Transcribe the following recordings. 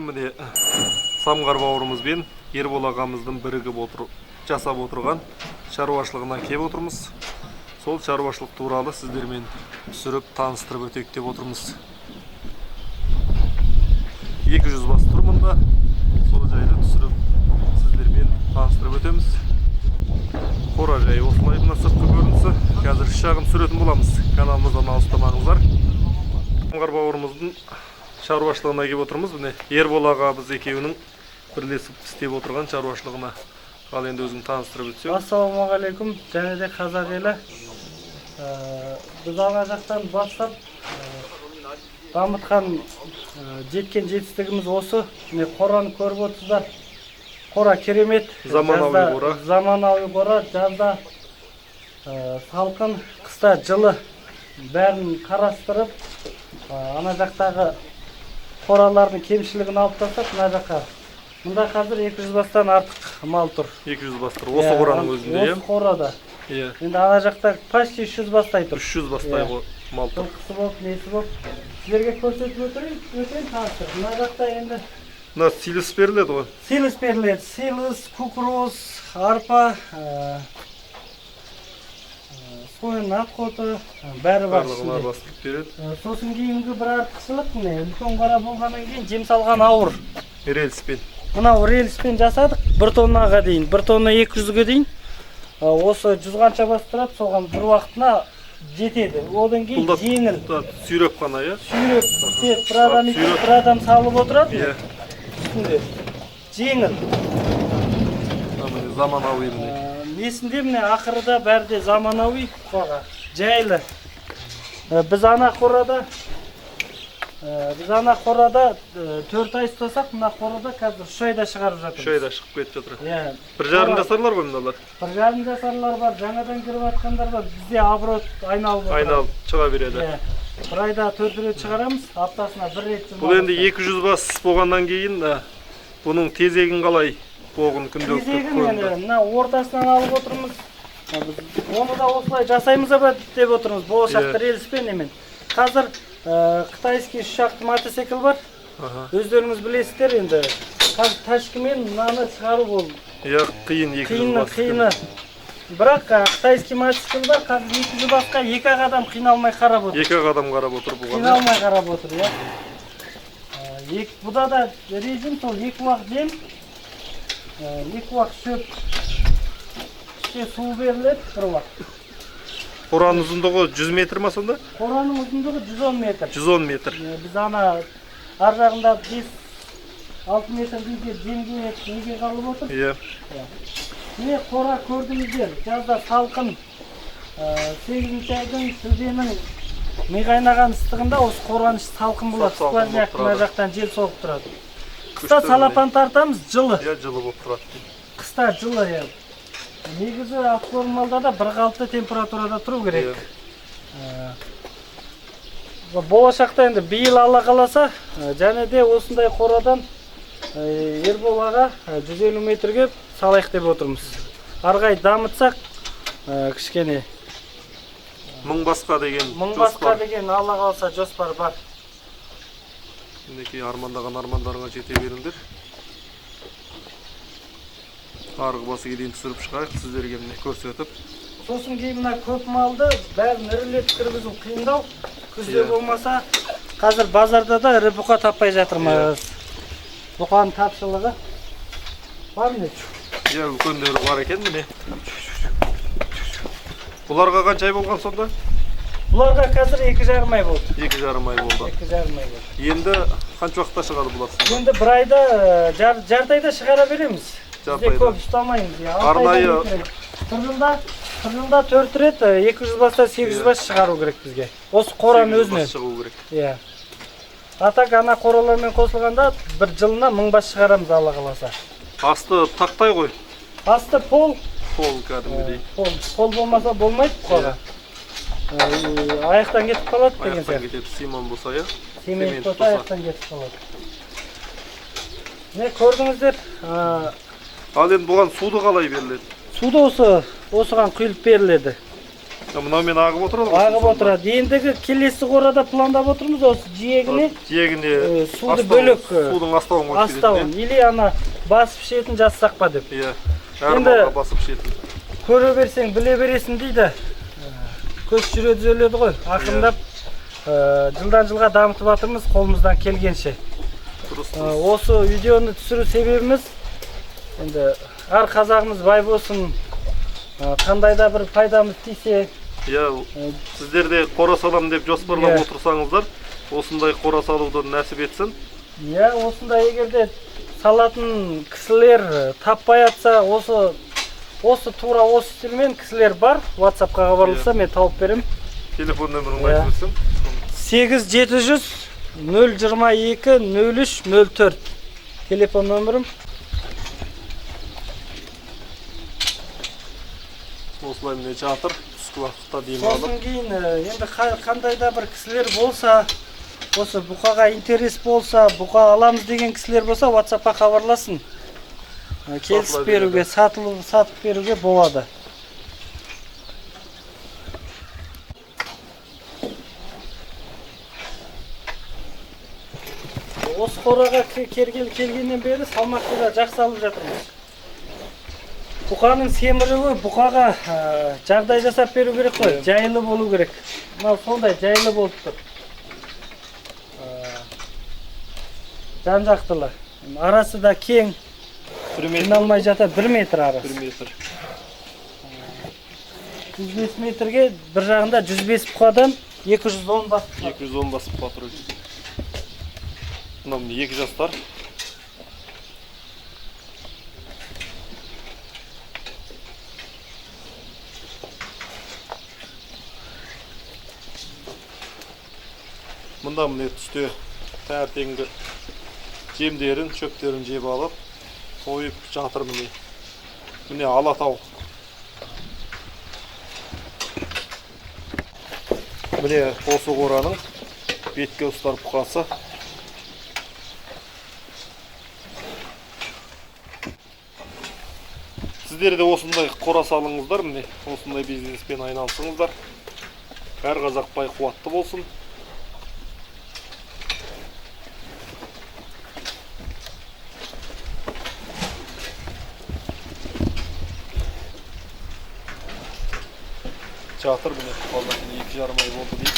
міне Самғар бауырымызбен Ербол ағамыздың бірігіп жасап отырған шаруашылығына келіп отырмыз. Сол шаруашылық туралы сіздермен түсіріп таныстырып өтейік деп отырмыз. 200 бас тұрмында сол жайды түсіріп сіздермен таныстырып өтеміз. Қора жайы осылай мына сыртқы көрінісі. Қазір шағын түсіретін боламыз. Каналымыздан алыстамаңыздар. Самғар бауырымыздың шаруашылығына келіп отырмыз. Міне Ербол аға біз екеуінің бірлесіп істеп отырған шаруашылығына. Ал енді өзің таныстырып өтсең. Ассалаумағалейкум, және де қазақ елі. Біз ана жақтан бастап дамытқан жеткен жетістігіміз осы. Міне қораны көріп отырсыздар. Қора керемет. Заманауи қора. Заманауи қора, жазда салқын, қыста жылы. Бәрін қарастырып, ана жақтағы қоралардың кемшілігін алып тастап, мына жаққа. Мұнда қазір 200 бастан артық мал тұр. 200 бастыр. Осы қораның өзінде, Осы қорада. Енді ана жақта почти 300 бастай тұр. 300 бастай мал тұр. Жылқысы болып, несі болып. Сіздерге көрсетіп өтейін таныстыр. Мына жақта енді мына силос беріледі ғой. Силос беріледі. Силос, кукуруз, арпа, сойын отқоты, бәрі бар. Барлығын араластырып береді. Сосын кейінгі бір артықшылық міне, үлкен қора болғаннан кейін жем салған ауыр. Рельспен. Мынау рельспен жасадық, 1 тоннаға дейін, 1 тонна 200-ге дейін. Осы 100 қанша бас тұрады, соған бір уақытына жетеді. Одан кейін жеңіл. Сүйреп қана, е? Сүйреп, бір адам салып отырады. Үстінде. Жеңіл. Заманауи міне. Несінде міне ақырыда бәрі де заманауи қора. Жайлы. Біз ана қорада 4 ай ұстасақ, мына қорада қазір 3 айда шығарып жатырмыз. 3 айда шығып кетіп жатыр. 1,5 жасарлар ғой мыналар. 1,5 жасарлар бар, жаңадан кіріп жатқандар бар. Бізде оборот айналып отыр. Айналып шыға береді. Бір айда 4 рет шығарамыз, аптасына 1 рет. Бұл енді 200 бас болғаннан кейін бұның тезегін қалай боғын күнделікті көрінді? Тезегін мына ортасынан алып отырмыз. Оны да осылай жасаймыз деп отырмыз. Болашақта рельспен емен. Қазір қытайский 3 шақты мотоцикл бар. Өздеріңіз білесіздер енді. Қазір тачкімен мынаны шығару ол. Қиын 200 бас. Қиыны. Бірақ қытайский мотоцикл бар. Қазір 200 басқа 2 адам қиналмай қарап отыр. 2 адам қарап отыр бұған. Қиналмай қарап отыр, иә. Бұда да режим сол 2 уақыт жем, 2 уақыт шөп, ішке су беріледі, 1 уақыт. Қораның ұзындығы 100 метр ма сонда? Қораның ұзындығы 110 метр. 110 метр. Біз ана ар жағында 5-6 метрдегі земге неге қалып отыр. Міне қора көрдіңіздер, жазда салқын, 8 айдың шілденің ми қайнаған ыстығында осы қораның салқын болады. Сквозняк мына жақтан жел соғып тұрады. Қыста салапан тартамыз, жылы. Жылы болып тұрады. Қыста жылы. Негізі атқор малдарда бір қалыпты температурада тұру керек. Болашақта енді биыл алла қаласа, және де осындай қорадан Ербол аға 150 метрге салайық деп отырмыз. Арғай дамытсақ, кішкене 1000 басқа деген жоспар. 1000 басқа деген алла қаласа жоспар бар. Мінекей армандаған армандарыңа жете беріңдер. Арғы басыға дейін түсіріп шығайық, сіздерге міне көрсетіп. Сосын кейін мына көп малды бәрін ірілеп кіргізу қиындау. Күзде болмаса, қазір базарда да ірі бұқа таппай жатырмыз. Бұқаның тапшылығы бар ме? Үлкендері бар екен міне. Бұларға қанша ай болған сонда? Бұларға қазір 2,5 ай болды. 2,5 ай болды. 2,5 ай болды. Енді қанша уақытта шығады бұлар? Енді 1 айда, жарты айда шығара береміз. Бізде көп ұстамаймыз. Арнайы жылда 4 рет 200 баста 800 бас шығару керек бізге. Осы қораның өзінен. Атак ана қоралармен қосылғанда бір жылына 1000 бас шығарамыз алла қаласа. Асты тақтай ғой. Асты пол. Пол кәдімгідей. Пол болмаса болмайды қора. Аяқтан кетіп қалады деген сияқты. Аяқтан кетеді, симон болса я. Цемент болса аяқтан кетіп қалады. Не көрдіңіздер? Ал енді бұған суды қалай беріледі? Суды осыған құйылып беріледі. Мына мен ағып отырады. Ағып отырады. Ендігі келесі қорада пландап отырмыз осы жиегіне. Жиегіне суды бөлек. Судың астауын или ана басып ішетін жазсақ па деп. Иә. Әрі басып ішетін. Көре берсең біле бересің дейді. Көз жүреді зөледі ғой. Ақырындап жылдан жылға дамытып жатырмыз қолымыздан келгенше. Осы видеоны түсіру себебіміз енді әр қазағымыз бай болсын, қандай да бір пайдамыз тисе. Иә, сіздер де қора салам деп жоспарлап отырсаңыздар, осындай қора салуды нәсіп етсін. Иә, осындай егерде салатын кісілер таппай атса, осы тура осы стильмен кісілер бар. WhatsApp-қа хабарласса мен тауып берем. Телефон нөмірін айтып өтсем. 8700 022 03 04 телефон нөмірім. Осылай міне жатыр, түскі уақытта дейін алып. Сосын кейін енді қандай да бір кісілер болса, осы бұқаға интерес болса, бұқа аламыз деген кісілер болса, WhatsApp-қа хабарласын. Келісіп беруге, сатып беруге болады. Осы қораға келгеннен бері салмақты да жақсы алып жатырмыз. Бұқаның семіруі бұқаға жағдай жасап беру керек қой, жайлы болу керек. Мынау сондай жайлы болып тұр. Жан-жақтылы. Арасы да кең. Жиналмай жатады, 1 метр арасы. 1 метр. 105 метрге бір жағында 105 бұқадан 210 басып тұр. 210 басып тұр. Мынау екі жастар. Мұнда міне түсте таңертеңгі жемдерін, шөптерін жеп алып, қойып жатыр міне. Міне Алатау. Міне осы қораның бетке ұстар бұқасы. Сіздер де осындай қора салыңыздар, міне осындай бизнеспен айналысыңыздар. Әр қазақ бай қуатты болсын. Жатыр міне қалдан 2,5 ай болды дейік.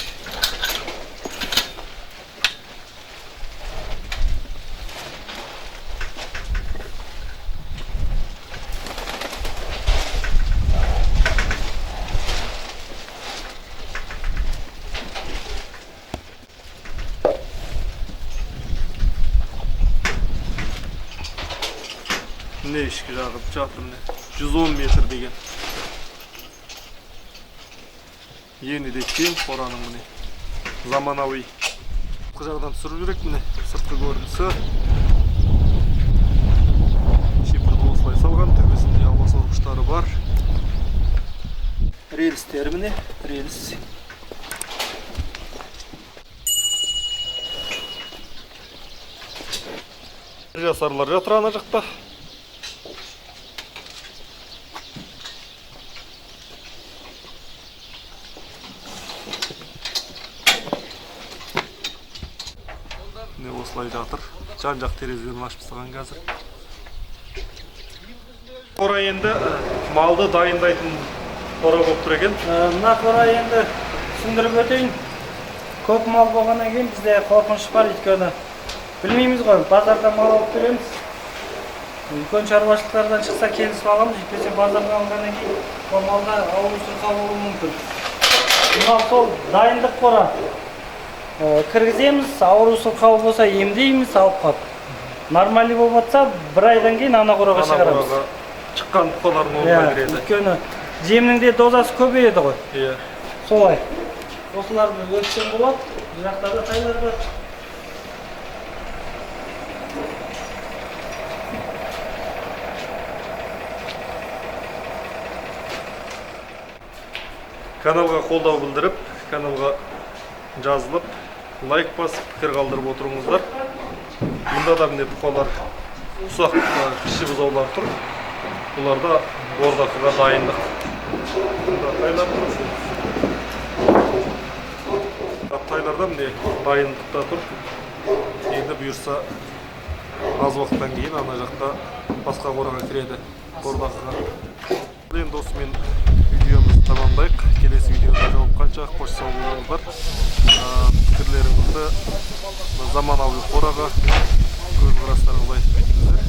Mine ішкі жағып жатыр міне 110 метр деген. Ені де кең қораның міне. Заманауи. Сыртқы жағынан түсіріп жүрек міне. Сыртқы көрінісі. Шипірді осылай салған. Төбесінде ауа сорғыштары бар. Рельстер міне. Рельс. Жасарлар жатыр ана жақта. Осылай жатыр. Жан-жақ терезелерін ашып тастаған қазір. Қора енді малды дайындайтын қора болып тұр екен. Мына қора енді түсіндіріп өтейін. Көп мал болғаннан кейін бізде қорқыныш бар, өйткені білмейміз ғой, базарда мал алып береміз. Үлкен шаруашылықтардан шықса келісіп аламыз, өйтпесе базардан алғаннан кейін бұл малға ауыр сырқа болуы мүмкін. Мынау сол дайындық қора. Кіргіземіз, ауыру сылқауы болса емдейміз, алып қап. Нормальный болып жатса, 1 айдан кейін ана қораға шығарамыз. Ана қораға шыққан бұқаларын орнына кіреді. Өйткені жемнің де дозасы көбейеді ғой. Иә. Солай. Осыларды өтсем болады, бұл жақта да тайлар бар. Каналға қолдау білдіріп, каналға жазылып, лайк басып, пікір қалдырып отырыңыздар. Мұнда да міне бұқалар ұсақ кіші бұзаулар тұр. Бұларда бордақыға дайындық. Мұнда тайлар тұр. taylardan mı dayınlıkta tur. Endi buyursa az vaqtdan keyin ana jakta başka koraga kiredi. Kordakka. Endi dostum men videomuzni tamamlayık. Kelesi videoda jolukkancha hoş sağ bolinglar. Fikirleringizni zamanaviy koraga, ko'z qarashlaringizni aytib ketingizler.